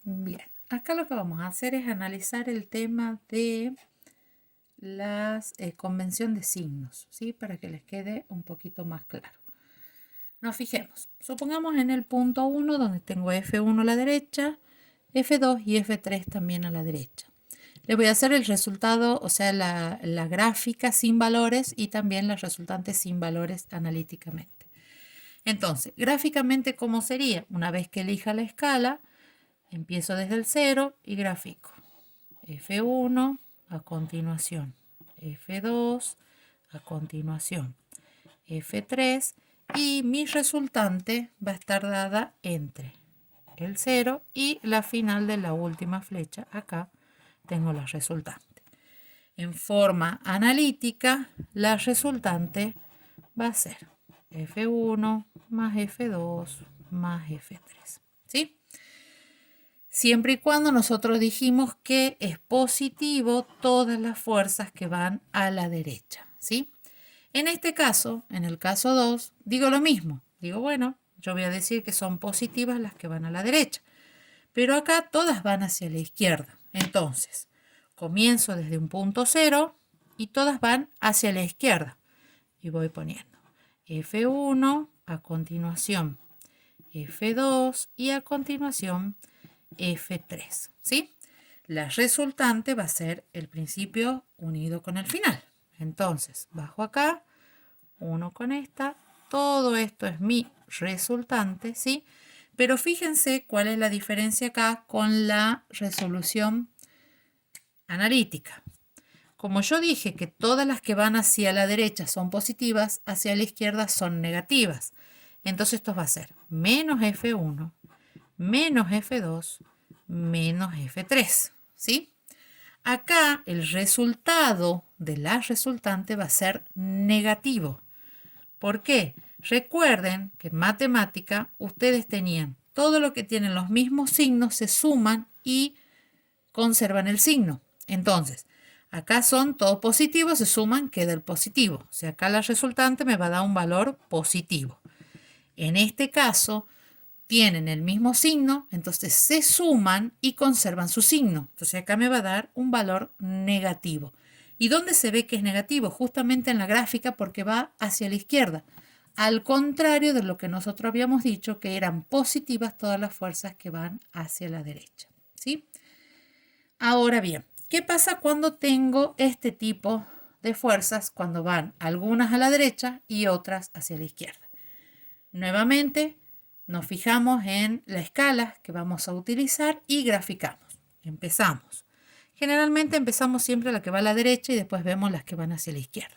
Bien, acá lo que vamos a hacer es analizar el tema de la convención de signos, ¿sí? Para que les quede un poquito más claro. Nos fijemos, supongamos en el punto 1 donde tengo F1 a la derecha, F2 y F3 también a la derecha. Le voy a hacer el resultado, o sea, la gráfica sin valores y también las resultantes sin valores analíticamente. Entonces, gráficamente, ¿cómo sería? Una vez que elija la escala, empiezo desde el 0 y grafico. F1 a continuación, F2 a continuación, F3 y mi resultante va a estar dada entre el 0 y la final de la última flecha. Acá tengo la resultante. En forma analítica, la resultante va a ser F1 más F2 más F3. ¿Sí? Siempre y cuando nosotros dijimos que es positivo todas las fuerzas que van a la derecha. ¿Sí? En este caso, en el caso 2, digo lo mismo. Digo, bueno, yo voy a decir que son positivas las que van a la derecha. Pero acá todas van hacia la izquierda. Entonces, comienzo desde un punto 0 y todas van hacia la izquierda. Y voy poniendo F1, a continuación F2 y a continuación F3. ¿Sí? La resultante va a ser el principio unido con el final. Entonces, bajo acá, 1 con esta, todo esto es mi resultante, ¿sí? Pero fíjense cuál es la diferencia acá con la resolución analítica. Como yo dije que todas las que van hacia la derecha son positivas, hacia la izquierda son negativas. Entonces esto va a ser menos F1, menos F2, menos F3, ¿sí? Acá el resultado de la resultante va a ser negativo. ¿Por qué? Recuerden que en matemática ustedes tenían todo lo que tienen los mismos signos se suman y conservan el signo. Entonces, acá son todos positivos, se suman, queda el positivo. O sea, acá la resultante me va a dar un valor positivo. En este caso, tienen el mismo signo, entonces se suman y conservan su signo. Entonces acá me va a dar un valor negativo. ¿Y dónde se ve que es negativo? Justamente en la gráfica porque va hacia la izquierda. Al contrario de lo que nosotros habíamos dicho, que eran positivas todas las fuerzas que van hacia la derecha. ¿Sí? Ahora bien, ¿qué pasa cuando tengo este tipo de fuerzas? Cuando van algunas a la derecha y otras hacia la izquierda. Nuevamente, nos fijamos en la escala que vamos a utilizar y graficamos. Empezamos. Generalmente empezamos siempre la que va a la derecha y después vemos las que van hacia la izquierda.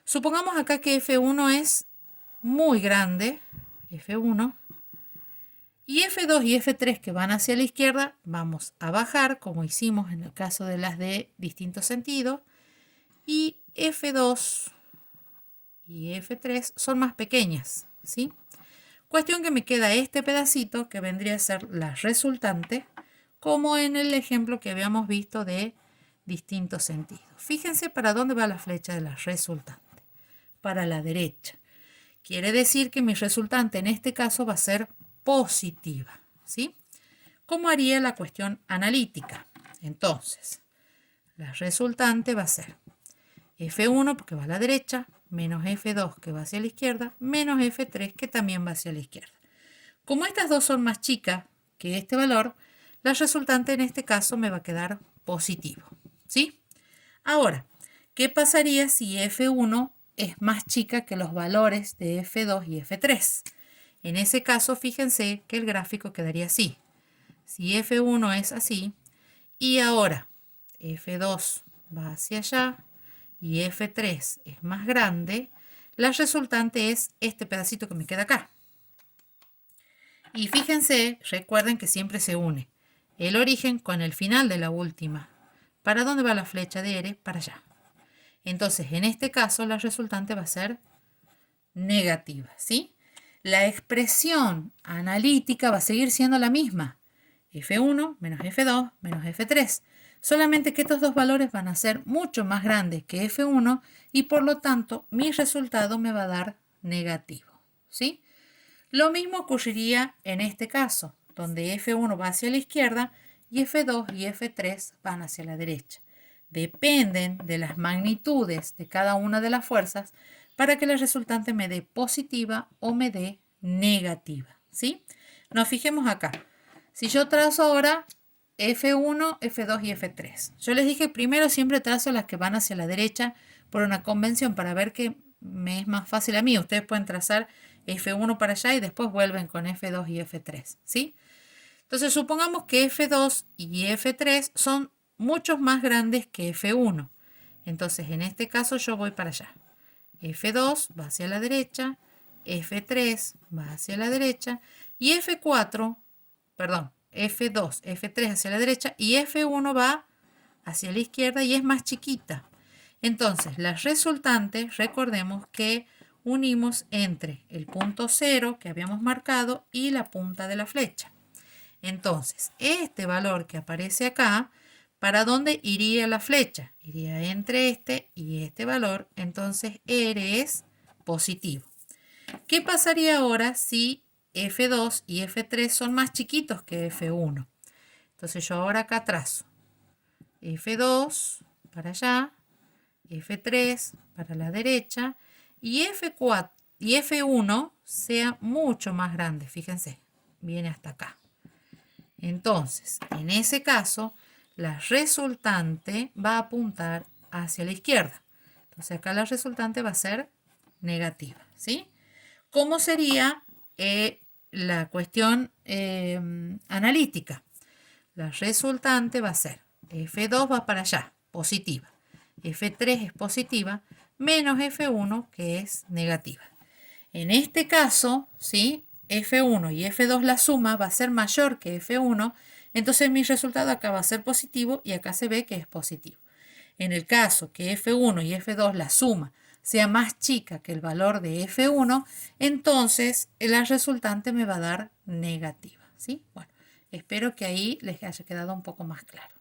Supongamos acá que F1 es muy grande, F1, y F2 y F3 que van hacia la izquierda, vamos a bajar, como hicimos en el caso de las de distinto sentido, y F2 y F3 son más pequeñas, ¿sí? Cuestión que me queda este pedacito que vendría a ser la resultante, como en el ejemplo que habíamos visto de distintos sentidos. Fíjense para dónde va la flecha de la resultante. Para la derecha. Quiere decir que mi resultante en este caso va a ser positiva, ¿sí? ¿Cómo haría la cuestión analítica? Entonces, la resultante va a ser F1 porque va a la derecha, menos F2 que va hacia la izquierda, menos F3 que también va hacia la izquierda. Como estas dos son más chicas que este valor, la resultante en este caso me va a quedar positivo, ¿sí? Ahora, ¿qué pasaría si F1 es más chica que los valores de F2 y F3? En ese caso, fíjense que el gráfico quedaría así. Si F1 es así, y ahora F2 va hacia allá y F3 es más grande, la resultante es este pedacito que me queda acá. Y fíjense, recuerden que siempre se une el origen con el final de la última. ¿Para dónde va la flecha de R? Para allá. Entonces, en este caso, la resultante va a ser negativa, ¿sí? La expresión analítica va a seguir siendo la misma. F1 menos F2 menos F3. Solamente que estos dos valores van a ser mucho más grandes que F1 y por lo tanto mi resultado me va a dar negativo, ¿sí? Lo mismo ocurriría en este caso. donde F1 va hacia la izquierda y F2 y F3 van hacia la derecha. Dependen de las magnitudes de cada una de las fuerzas para que la resultante me dé positiva o me dé negativa, ¿sí? Nos fijemos acá. Si yo trazo ahora F1, F2 y F3. Yo les dije primero siempre trazo las que van hacia la derecha por una convención para ver que me es más fácil a mí. Ustedes pueden trazar F1 para allá y después vuelven con F2 y F3, ¿sí? Entonces supongamos que F2 y F3 son muchos más grandes que F1. Entonces en este caso yo voy para allá. F2 va hacia la derecha, F3 va hacia la derecha y F2, F3 hacia la derecha y F1 va hacia la izquierda y es más chiquita. Entonces, las resultantes, recordemos que unimos entre el punto 0 que habíamos marcado y la punta de la flecha. Entonces, este valor que aparece acá, ¿para dónde iría la flecha? Iría entre este y este valor, entonces R es positivo. ¿Qué pasaría ahora si F2 y F3 son más chiquitos que F1? Entonces yo ahora acá trazo F2 para allá, F3 para la derecha y F4 y F1 sea mucho más grande. Fíjense, viene hasta acá. Entonces, en ese caso, la resultante va a apuntar hacia la izquierda. Entonces acá la resultante va a ser negativa, ¿sí? ¿Cómo sería la cuestión analítica? La resultante va a ser F2 va para allá, positiva. F3 es positiva, menos F1 que es negativa. En este caso, ¿sí? F1 y F2 la suma va a ser mayor que F1, entonces mi resultado acá va a ser positivo y acá se ve que es positivo. En el caso que F1 y F2 la suma sea más chica que el valor de F1, entonces la resultante me va a dar negativa, ¿sí? Bueno, espero que ahí les haya quedado un poco más claro.